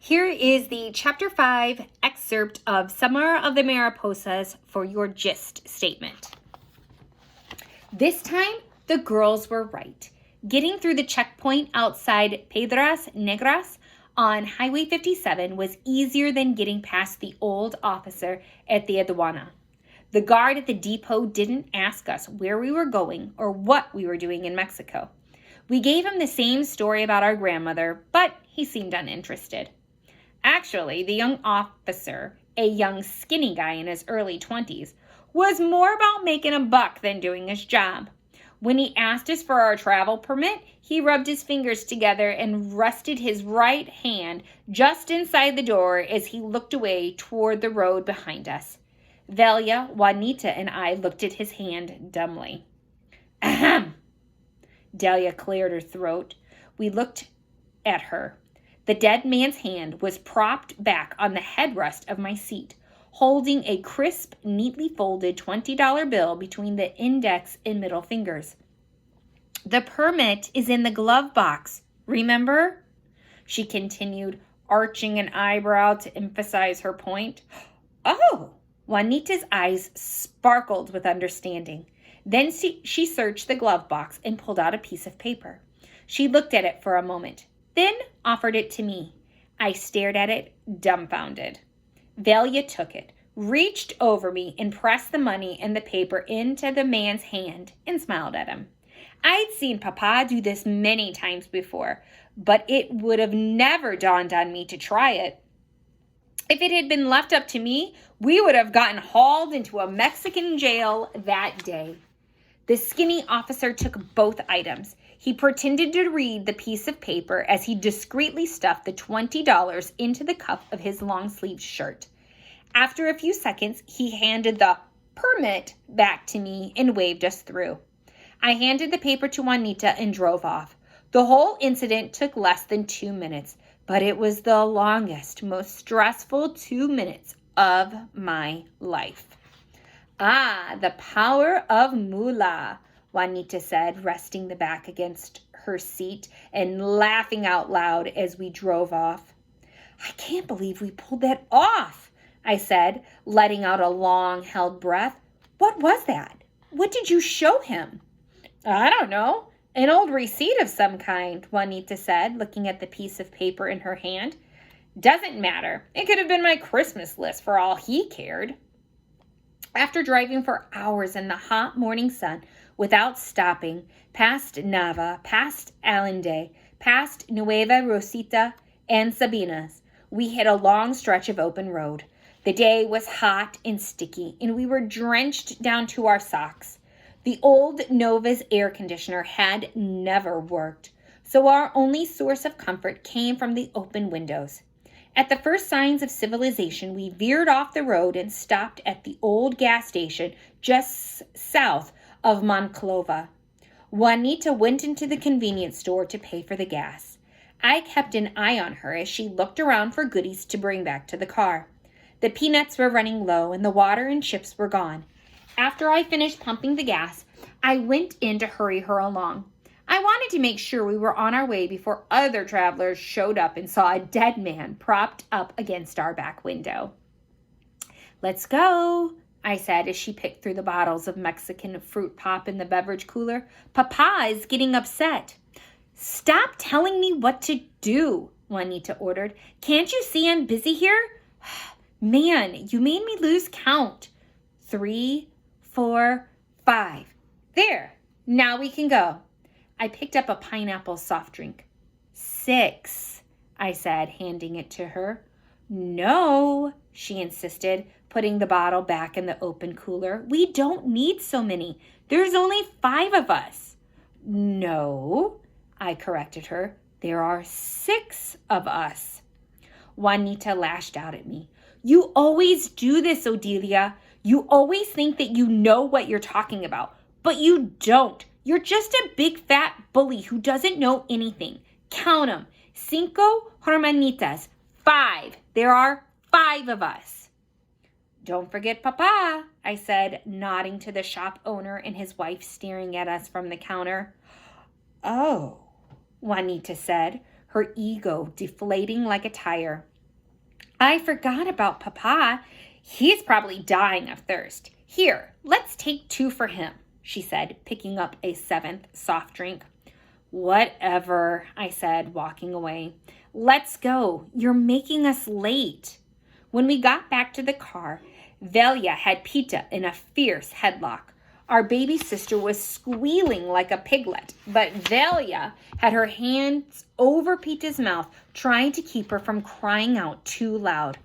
Here is the Chapter 5 excerpt of Summer of the Mariposas for your gist statement. This time, the girls were right. Getting through the checkpoint outside Piedras Negras on Highway 57 was easier than getting past the old officer at the aduana. The guard at the depot didn't ask us where we were going or what we were doing in Mexico. We gave him the same story about our grandmother, but he seemed uninterested. Actually, the young officer, a young skinny guy in his early 20s, was more about making a buck than doing his job. When he asked us for our travel permit, he rubbed his fingers together and rested his right hand just inside the door as he looked away toward the road behind us. Velia, Juanita, and I looked at his hand dumbly. Ahem! Delia cleared her throat. We looked at her. The dead man's hand was propped back on the headrest of my seat, holding a crisp, neatly folded $20 bill between the index and middle fingers. The permit is in the glove box, remember? She continued, arching an eyebrow to emphasize her point. Oh! Juanita's eyes sparkled with understanding. Then she searched the glove box and pulled out a piece of paper. She looked at it for a moment, then offered it to me. I stared at it, dumbfounded. Velia took it, reached over me, and pressed the money and the paper into the man's hand and smiled at him. I'd seen Papa do this many times before, but it would have never dawned on me to try it. If it had been left up to me, we would have gotten hauled into a Mexican jail that day. The skinny officer took both items. He pretended to read the piece of paper as he discreetly stuffed the $20 into the cuff of his long-sleeved shirt. After a few seconds, he handed the permit back to me and waved us through. I handed the paper to Juanita and drove off. The whole incident took less than 2 minutes, but it was the longest, most stressful 2 minutes of my life. Ah, the power of moolah, Juanita said, resting the back against her seat and laughing out loud as we drove off. I can't believe we pulled that off, I said, letting out a long-held breath. What was that? What did you show him? I don't know. An old receipt of some kind, Juanita said, looking at the piece of paper in her hand. Doesn't matter. It could have been my Christmas list for all he cared. After driving for hours in the hot morning sun without stopping, past Nava, past Allende, past Nueva Rosita and Sabinas, we hit a long stretch of open road. The day was hot and sticky, and we were drenched down to our socks. The old Nova's air conditioner had never worked, so our only source of comfort came from the open windows. At the first signs of civilization, we veered off the road and stopped at the old gas station just south of Monclova. Juanita went into the convenience store to pay for the gas. I kept an eye on her as she looked around for goodies to bring back to the car. The peanuts were running low and the water and chips were gone. After I finished pumping the gas, I went in to hurry her along. I wanted to make sure we were on our way before other travelers showed up and saw a dead man propped up against our back window. Let's go, I said as she picked through the bottles of Mexican fruit pop in the beverage cooler. Papa is getting upset. Stop telling me what to do, Juanita ordered. Can't you see I'm busy here? Man, you made me lose count. 3, 4, 5. There, now we can go. I picked up a pineapple soft drink. 6, I said, handing it to her. No, she insisted, putting the bottle back in the open cooler. We don't need so many. There's only 5 of us. No, I corrected her. There are 6 of us. Juanita lashed out at me. You always do this, Odelia. You always think that you know what you're talking about, but you don't. You're just a big fat bully who doesn't know anything. Count them. 5 hermanitas. 5. There are 5 of us. Don't forget Papa, I said, nodding to the shop owner and his wife staring at us from the counter. Oh, Juanita said, her ego deflating like a tire. I forgot about Papa. He's probably dying of thirst. Here, let's take 2 for him, she said, picking up a 7th soft drink. Whatever, I said, walking away. Let's go. You're making us late. When we got back to the car, Velia had Pita in a fierce headlock. Our baby sister was squealing like a piglet, but Velia had her hands over Pita's mouth, trying to keep her from crying out too loud.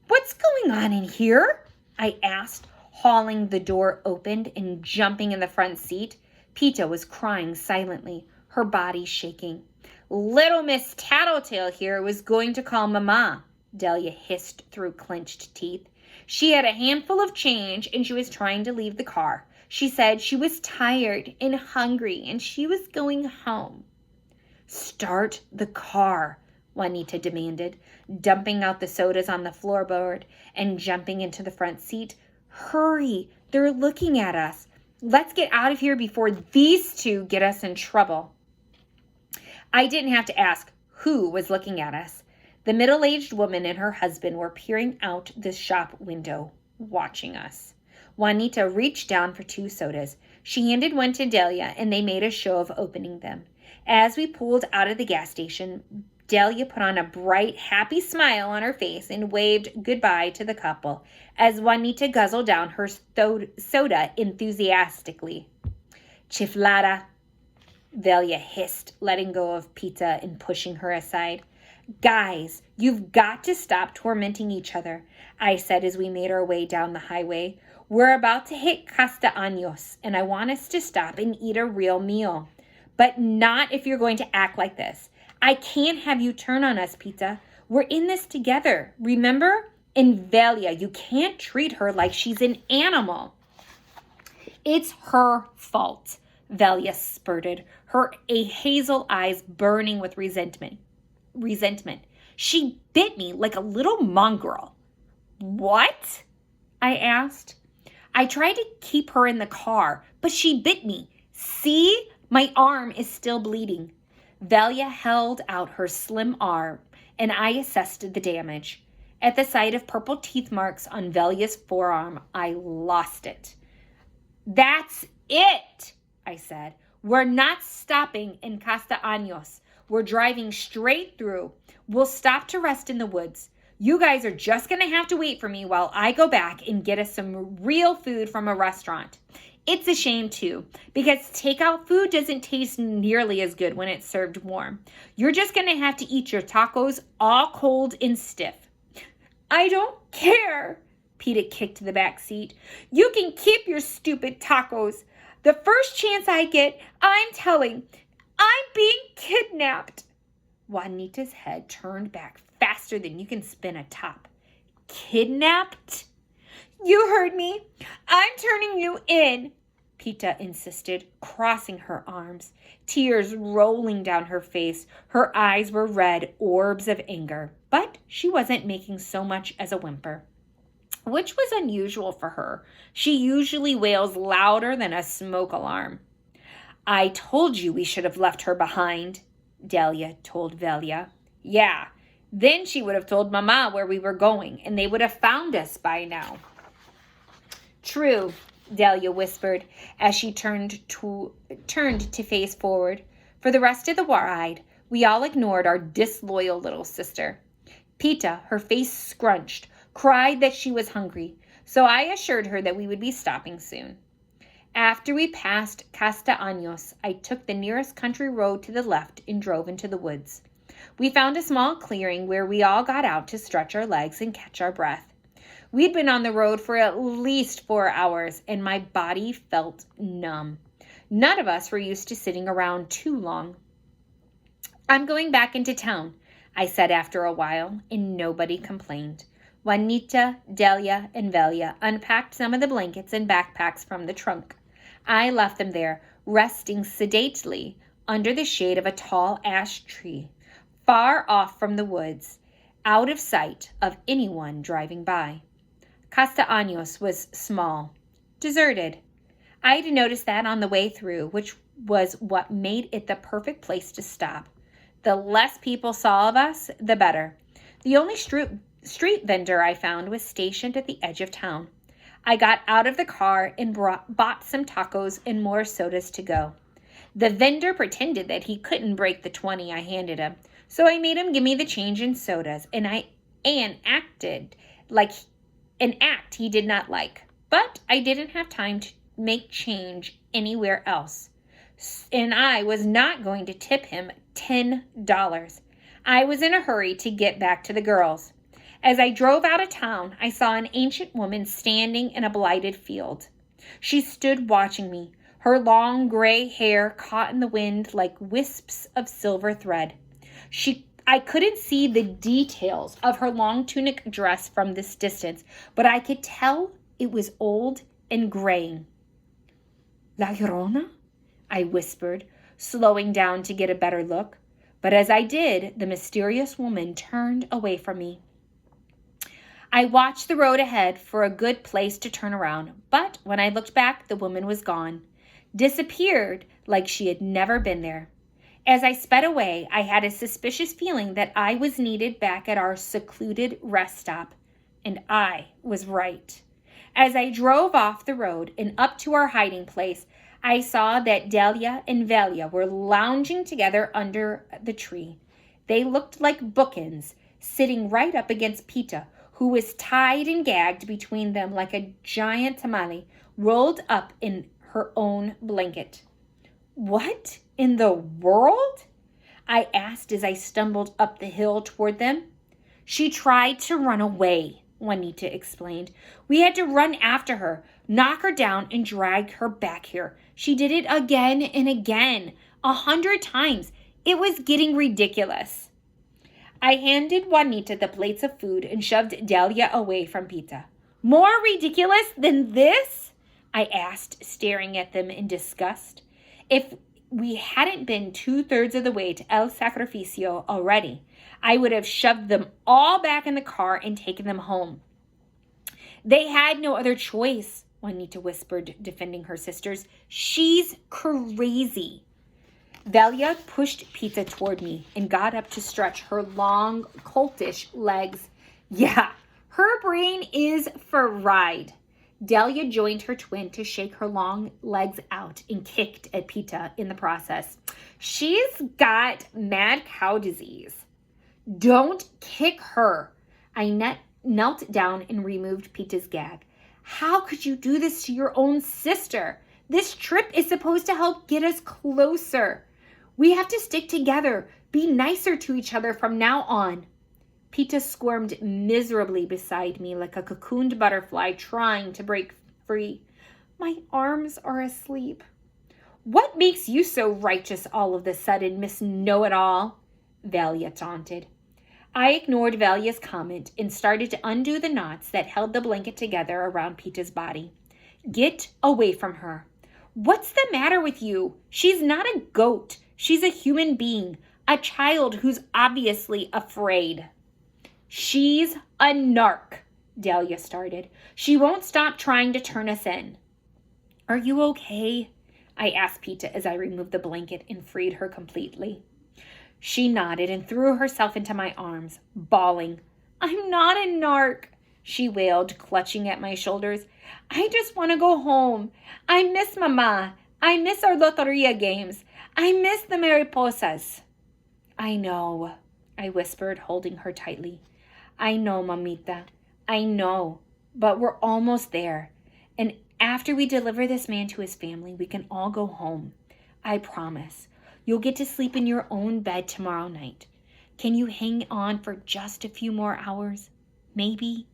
What's going on in here? I asked, hauling the door open and jumping in the front seat. Pita was crying silently, her body shaking. Little Miss Tattletale here was going to call Mama, Delia hissed through clenched teeth. She had a handful of change and she was trying to leave the car. She said she was tired and hungry and she was going home. Start the car, Juanita demanded, dumping out the sodas on the floorboard and jumping into the front seat. Hurry, they're looking at us. Let's get out of here before these 2 get us in trouble. I didn't have to ask who was looking at us. The middle-aged woman and her husband were peering out the shop window, watching us. Juanita reached down for 2 sodas. She handed one to Delia, and they made a show of opening them. As we pulled out of the gas station, Delia put on a bright, happy smile on her face and waved goodbye to the couple as Juanita guzzled down her soda enthusiastically. Chiflada, Velia hissed, letting go of Pita and pushing her aside. Guys, you've got to stop tormenting each other, I said as we made our way down the highway. We're about to hit Castaños, and I want us to stop and eat a real meal. But not if you're going to act like this. I can't have you turn on us, Pita. We're in this together, remember? And Velia, you can't treat her like she's an animal. It's her fault, Velia spurted, her hazel eyes burning with resentment. She bit me like a little mongrel. What? I asked. I tried to keep her in the car, but she bit me. See? My arm is still bleeding. Velia held out her slim arm, and I assessed the damage. At the sight of purple teeth marks on Velia's forearm, I lost it. That's it, I said. We're not stopping in Castaños. We're driving straight through. We'll stop to rest in the woods. You guys are just going to have to wait for me while I go back and get us some real food from a restaurant. It's a shame, too, because takeout food doesn't taste nearly as good when it's served warm. You're just going to have to eat your tacos all cold and stiff. I don't care, Pita kicked the back seat. You can keep your stupid tacos. The first chance I get, I'm telling. I'm being kidnapped. Juanita's head turned back faster than you can spin a top. Kidnapped? You heard me. I'm turning you in, Pita insisted, crossing her arms, tears rolling down her face. Her eyes were red orbs of anger, but she wasn't making so much as a whimper, which was unusual for her. She usually wails louder than a smoke alarm. I told you we should have left her behind, Delia told Velia. Yeah, then she would have told Mama where we were going, and they would have found us by now. True, Delia whispered as she turned to face forward. For the rest of the ride, we all ignored our disloyal little sister. Pita, her face scrunched, cried that she was hungry, so I assured her that we would be stopping soon. After we passed Castaños, I took the nearest country road to the left and drove into the woods. We found a small clearing where we all got out to stretch our legs and catch our breath. We'd been on the road for at least 4 hours, and my body felt numb. None of us were used to sitting around too long. I'm going back into town, I said after a while, and nobody complained. Juanita, Delia, and Velia unpacked some of the blankets and backpacks from the trunk. I left them there, resting sedately under the shade of a tall ash tree, far off from the woods, out of sight of anyone driving by. Castaños was small, deserted. I had noticed that on the way through, which was what made it the perfect place to stop. The less people saw of us, the better. The only street vendor I found was stationed at the edge of town. I got out of the car and bought some tacos and more sodas to go. The vendor pretended that he couldn't break the 20 I handed him, so I made him give me the change in sodas, and acted like an act he did not like. But I didn't have time to make change anywhere else, and I was not going to tip him $10. I was in a hurry to get back to the girls. As I drove out of town, I saw an ancient woman standing in a blighted field. She stood watching me, her long gray hair caught in the wind like wisps of silver thread. I couldn't see the details of her long tunic dress from this distance, but I could tell it was old and graying. La Llorona? I whispered, slowing down to get a better look. But as I did, the mysterious woman turned away from me. I watched the road ahead for a good place to turn around, but when I looked back, the woman was gone, disappeared like she had never been there. As I sped away, I had a suspicious feeling that I was needed back at our secluded rest stop, and I was right. As I drove off the road and up to our hiding place, I saw that Delia and Velia were lounging together under the tree. They looked like bookends, sitting right up against Pita, who was tied and gagged between them like a giant tamale, rolled up in her own blanket. What in the world? I asked as I stumbled up the hill toward them. She tried to run away, Juanita explained. We had to run after her, knock her down, and drag her back here. She did it again and again, 100 times. It was getting ridiculous. I handed Juanita the plates of food and shoved Delia away from Pita. More ridiculous than this? I asked, staring at them in disgust. If we hadn't been 2/3 of the way to El Sacrificio already, I would have shoved them all back in the car and taken them home. They had no other choice, Juanita whispered, defending her sisters. She's crazy. Velia pushed Pita toward me and got up to stretch her long, coltish legs. Yeah, her brain is fried. Delia joined her twin to shake her long legs out and kicked at Pita in the process. She's got mad cow disease. Don't kick her. I knelt down and removed Pita's gag. How could you do this to your own sister? This trip is supposed to help get us closer. We have to stick together, be nicer to each other from now on. Pita squirmed miserably beside me like a cocooned butterfly trying to break free. My arms are asleep. What makes you so righteous all of a sudden, Miss Know-it-all? Velia taunted. I ignored Valia's comment and started to undo the knots that held the blanket together around Pita's body. Get away from her. What's the matter with you? She's not a goat. She's a human being, a child who's obviously afraid. She's a narc, Delia started. She won't stop trying to turn us in. Are you okay? I asked Pita as I removed the blanket and freed her completely. She nodded and threw herself into my arms, bawling. I'm not a narc, she wailed, clutching at my shoulders. I just want to go home. I miss Mama. I miss our Loteria games. I miss the Mariposas. I know, I whispered, holding her tightly. I know, Mamita. I know, but we're almost there. And after we deliver this man to his family, we can all go home. I promise. You'll get to sleep in your own bed tomorrow night. Can you hang on for just a few more hours? Maybe?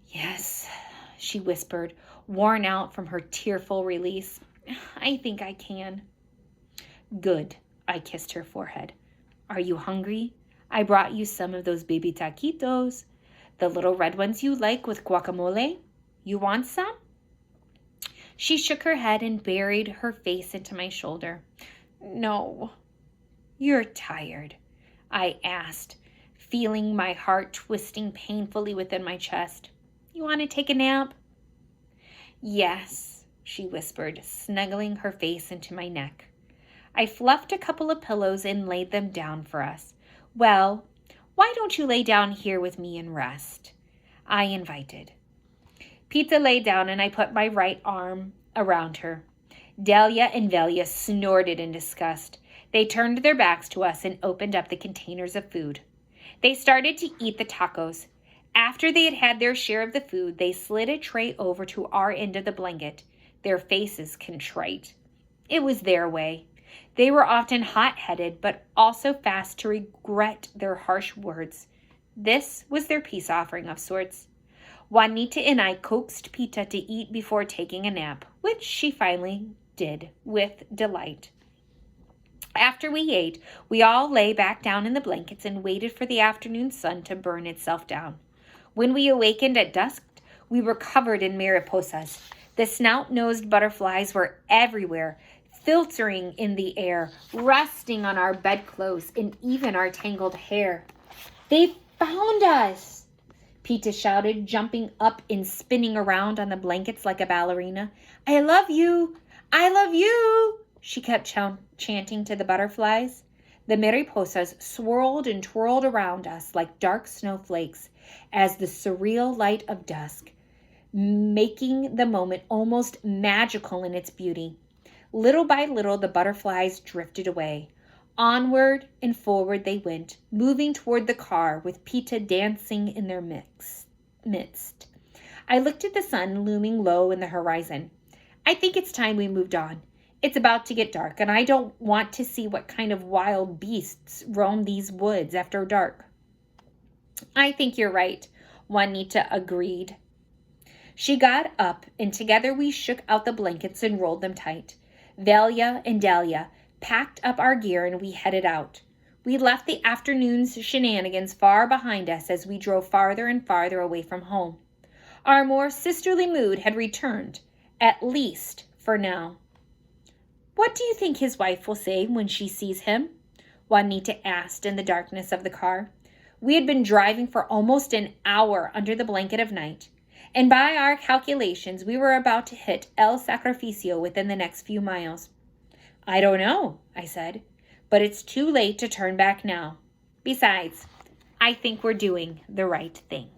Yes, she whispered, worn out from her tearful release. I think I can. Good, I kissed her forehead. Are you hungry? I brought you some of those baby taquitos, the little red ones you like with guacamole. You want some? She shook her head and buried her face into my shoulder. No. You're tired, I asked, feeling my heart twisting painfully within my chest. You want to take a nap? Yes, she whispered, snuggling her face into my neck. I fluffed a couple of pillows and laid them down for us. "Well, why don't you lay down here with me and rest?" I invited. Pizza lay down and I put my right arm around her. Delia and Velia snorted in disgust. They turned their backs to us and opened up the containers of food. They started to eat the tacos. After they had had their share of the food, they slid a tray over to our end of the blanket, their faces contrite. It was their way. They were often hot-headed, but also fast to regret their harsh words. This was their peace offering of sorts. Juanita and I coaxed Pita to eat before taking a nap, which she finally did with delight. After we ate, we all lay back down in the blankets and waited for the afternoon sun to burn itself down. When we awakened at dusk, we were covered in mariposas. The snout-nosed butterflies were everywhere, filtering in the air, resting on our bedclothes and even our tangled hair. "They found us!" Pita shouted, jumping up and spinning around on the blankets like a ballerina. "I love you! I love you!" she kept chanting to the butterflies. The mariposas swirled and twirled around us like dark snowflakes as the surreal light of dusk, making the moment almost magical in its beauty. Little by little, the butterflies drifted away. Onward and forward they went, moving toward the car with Pita dancing in their midst. I looked at the sun looming low in the horizon. "I think it's time we moved on. It's about to get dark, and I don't want to see what kind of wild beasts roam these woods after dark." "I think you're right," Juanita agreed. She got up, and together we shook out the blankets and rolled them tight. Velia and Delia packed up our gear, and we headed out. We left the afternoon's shenanigans far behind us as we drove farther and farther away from home. Our more sisterly mood had returned, at least for now. "What do you think his wife will say when she sees him?" Juanita asked in the darkness of the car. We had been driving for almost an hour under the blanket of night, and by our calculations, we were about to hit El Sacrificio within the next few miles. "I don't know," I said, "but it's too late to turn back now. Besides, I think we're doing the right thing."